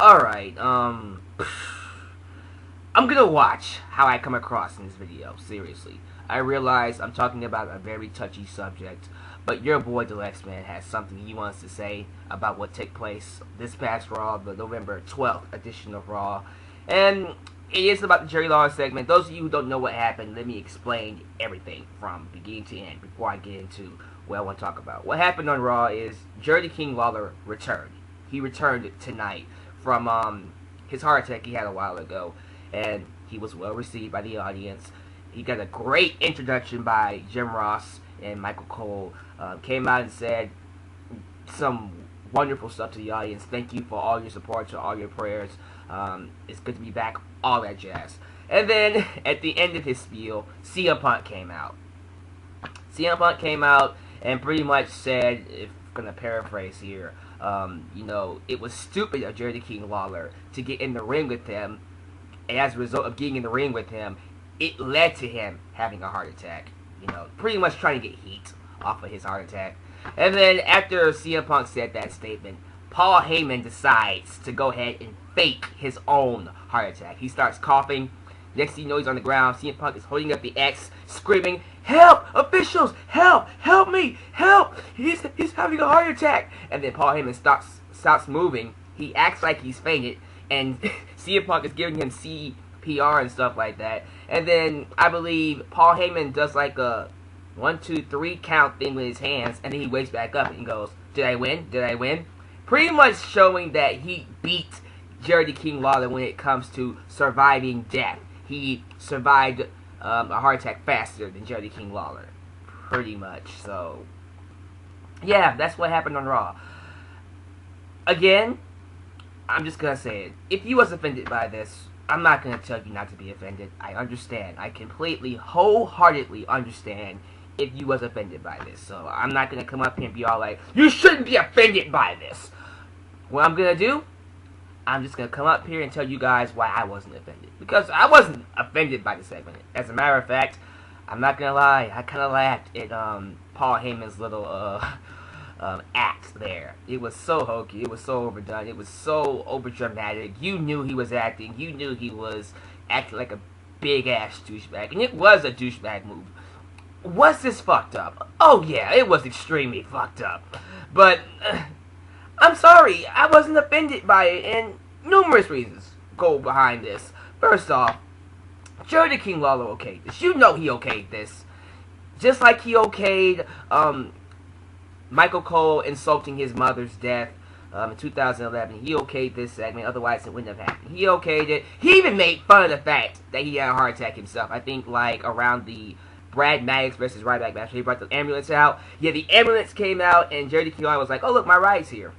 Alright, I'm gonna watch how I come across in this video, seriously. I realize I'm talking about a very touchy subject, but your boy Alyx, man, has something he wants to say about what took place this past Raw, the November 12th edition of Raw. And it is about the Jerry Lawler segment. Those of you who don't know what happened, let me explain everything from beginning to end before I get into what I want to talk about. What happened on Raw is Jerry the King Lawler returned. He returned tonight from his heart attack he had a while ago, and he was well received by the audience. He got a great introduction by Jim Ross and Michael Cole. Came out and said some wonderful stuff to the audience. Thank you for all your support, to all your prayers. It's good to be back, all that jazz. And then at the end of his spiel, CM Punk came out. CM Punk came out and pretty much said, if I'm gonna paraphrase here, it was stupid of Jerry the King Lawler to get in the ring with him, and as a result of getting in the ring with him, it led to him having a heart attack. Pretty much trying to get heat off of his heart attack. And then after CM Punk said that statement, Paul Heyman decides to go ahead and fake his own heart attack. He starts coughing. Next thing you know, he's on the ground. CM Punk is holding up the X, screaming, "Help! Officials! Help! Help me! Help! He's having a heart attack!" And then Paul Heyman stops moving. He acts like he's fainted, and CM Punk is giving him CPR and stuff like that. And then I believe Paul Heyman does like a 1, 2, 3 count thing with his hands, and then he wakes back up and he goes, "Did I win? Did I win?" Pretty much showing that he beat Jerry the King Lawler when it comes to surviving death. He survived a heart attack faster than Jerry the King Lawler. Pretty much. So, yeah, that's what happened on Raw. Again, I'm just going to say it. If you was offended by this, I'm not going to tell you not to be offended. I understand. I completely, wholeheartedly understand if you was offended by this. So, I'm not going to come up here and be all like, "You shouldn't be offended by this." What I'm going to do, I'm just going to come up here and tell you guys why I wasn't offended. Because I wasn't offended by the segment. As a matter of fact, I'm not going to lie, I kind of laughed at Paul Heyman's little act there. It was so hokey, it was so overdone, it was so overdramatic. You knew he was acting, you knew he was acting like a big-ass douchebag. And it was a douchebag move. Was this fucked up? Oh yeah, it was extremely fucked up. But I'm sorry, I wasn't offended by it, and numerous reasons go behind this. First off, Jerry the King Lawler okayed this. You know he okayed this. Just like he okayed Michael Cole insulting his mother's death in 2011. He okayed this segment, otherwise it wouldn't have happened. He okayed it. He even made fun of the fact that he had a heart attack himself. I think like around the Brad Maddox versus Ryback match. He brought the ambulance out. Yeah, the ambulance came out, and Jerry the King Lawler was like, "Oh, look, my ride's here."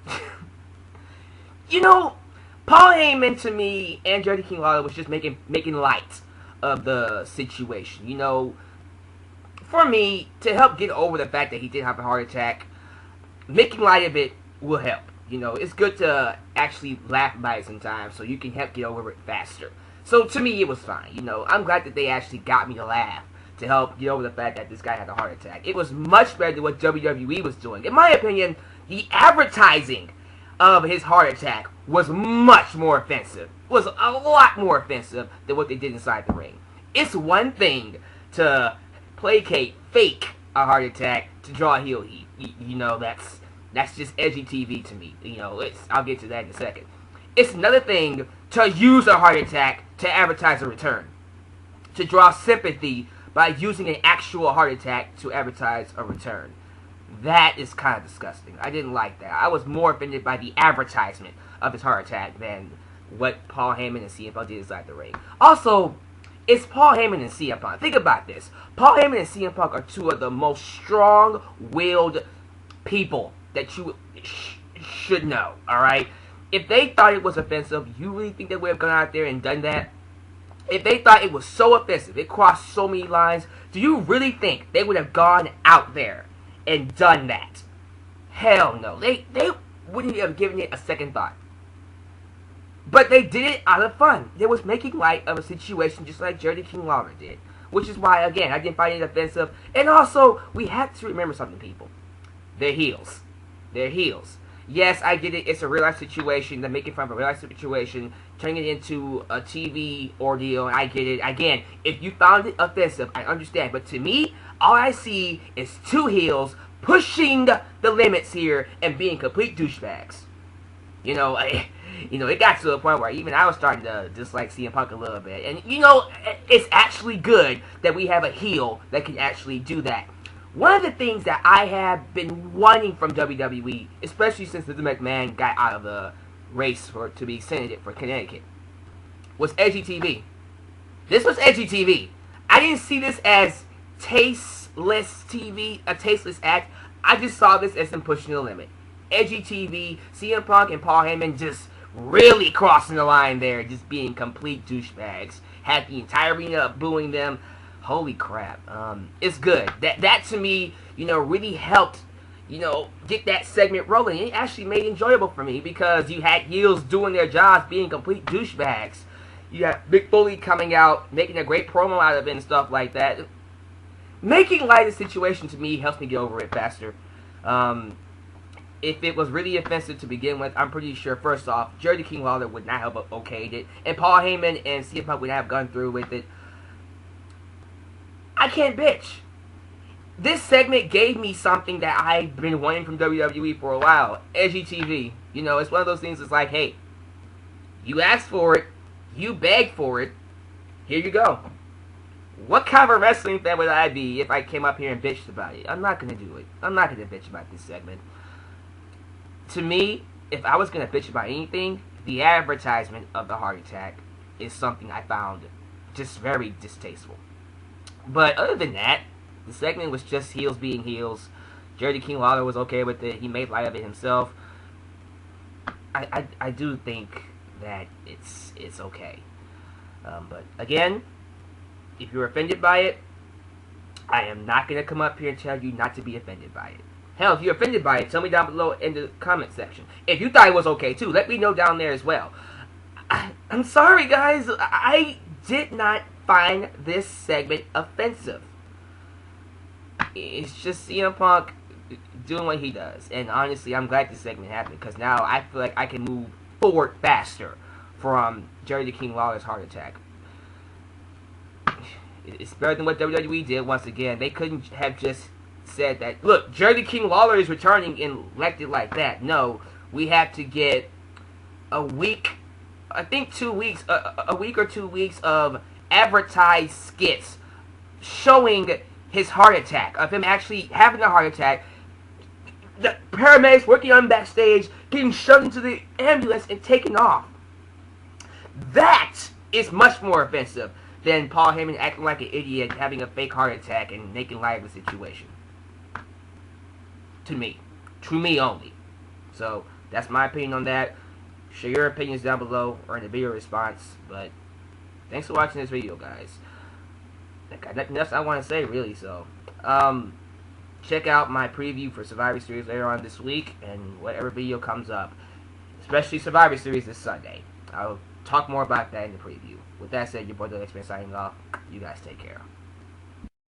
Paul Heyman, to me, and Jerry the King Lawler was just making light of the situation. For me, to help get over the fact that he did have a heart attack, making light of it will help. It's good to actually laugh about it sometimes, so you can help get over it faster. So, to me, it was fine. I'm glad that they actually got me to laugh, to help get over the fact that this guy had a heart attack. It was much better than what WWE was doing. In my opinion, the advertising of his heart attack was much more offensive. Was a lot more offensive than what they did inside the ring. It's one thing to placate, fake a heart attack to draw heel heat. That's just edgy TV to me. I'll get to that in a second. It's another thing to use a heart attack to advertise a return, to draw sympathy by using an actual heart attack to advertise a return. That is kind of disgusting. I didn't like that. I was more offended by the advertisement of his heart attack than what Paul Heyman and CM Punk did inside the ring. Also, it's Paul Heyman and CM Punk. Think about this. Paul Heyman and CM Punk are two of the most strong-willed people that you should know, alright? If they thought it was offensive, you really think they would have gone out there and done that? If they thought it was so offensive, it crossed so many lines, do you really think they would have gone out there and done that? Hell no. They wouldn't have given it a second thought. But they did it out of fun. They was making light of a situation just like Jerry the King Lawler did. Which is why, again, I didn't find it offensive. And also, we have to remember something, people. They're heels. They're heels. Yes, I get it. It's a real life situation. They're making fun of a real life situation, turning it into a TV ordeal. I get it. Again, if you found it offensive, I understand. But to me, all I see is two heels pushing the limits here and being complete douchebags. You know, it got to a point where even I was starting to dislike CM Punk a little bit. And, it's actually good that we have a heel that can actually do that. One of the things that I have been wanting from WWE, especially since the McMahon got out of the race to be senated for Connecticut, was edgy TV. This was edgy TV. I didn't see this as tasteless TV, a tasteless act. I just saw this as them pushing the limit. Edgy TV, CM Punk and Paul Heyman just really crossing the line there, just being complete douchebags. Had the entire arena booing them. Holy crap. It's good. That to me, really helped, get that segment rolling. It actually made it enjoyable for me because you had heels doing their jobs, being complete douchebags. You had Mick Foley coming out, making a great promo out of it and stuff like that. Making light of the situation to me helps me get over it faster. If it was really offensive to begin with, I'm pretty sure, first off, Jerry Lawler would not have okayed it, and Paul Heyman and CM Punk would not have gone through with it. I can't bitch. This segment gave me something that I've been wanting from WWE for a while. Edgy TV. It's one of those things that's like, hey, you asked for it, you begged for it, here you go. What kind of a wrestling fan would I be if I came up here and bitched about it? I'm not going to do it. I'm not going to bitch about this segment. To me, if I was going to bitch about anything, the advertisement of the heart attack is something I found just very distasteful. But other than that, the segment was just heels being heels. Jerry Lawler was okay with it. He made light of it himself. I do think that it's okay. But again, if you're offended by it, I am not going to come up here and tell you not to be offended by it. Hell, if you're offended by it, tell me down below in the comment section. If you thought it was okay too, let me know down there as well. I'm sorry, guys. I did not find this segment offensive. It's just CM Punk doing what he does. And honestly, I'm glad this segment happened because now I feel like I can move forward faster from Jerry Lawler's heart attack. It's better than what WWE did once again. They couldn't have just said that, look, Jerry Lawler is returning and left it like that. No, we have to get a week, I think 2 weeks, a week or 2 weeks of advertised skits showing his heart attack, of him actually having a heart attack, the paramedics working on backstage, getting shoved into the ambulance and taken off. That is much more offensive than Paul Heyman acting like an idiot, having a fake heart attack and making light of the situation. To me only. So that's my opinion on that. Share your opinions down below or in the video response. But thanks for watching this video, guys. I got nothing else I want to say, really. So check out my preview for Survivor Series later on this week and whatever video comes up, especially Survivor Series this Sunday. I'll talk more about that in the preview. With that said, your boy Alyx signing off. You guys take care.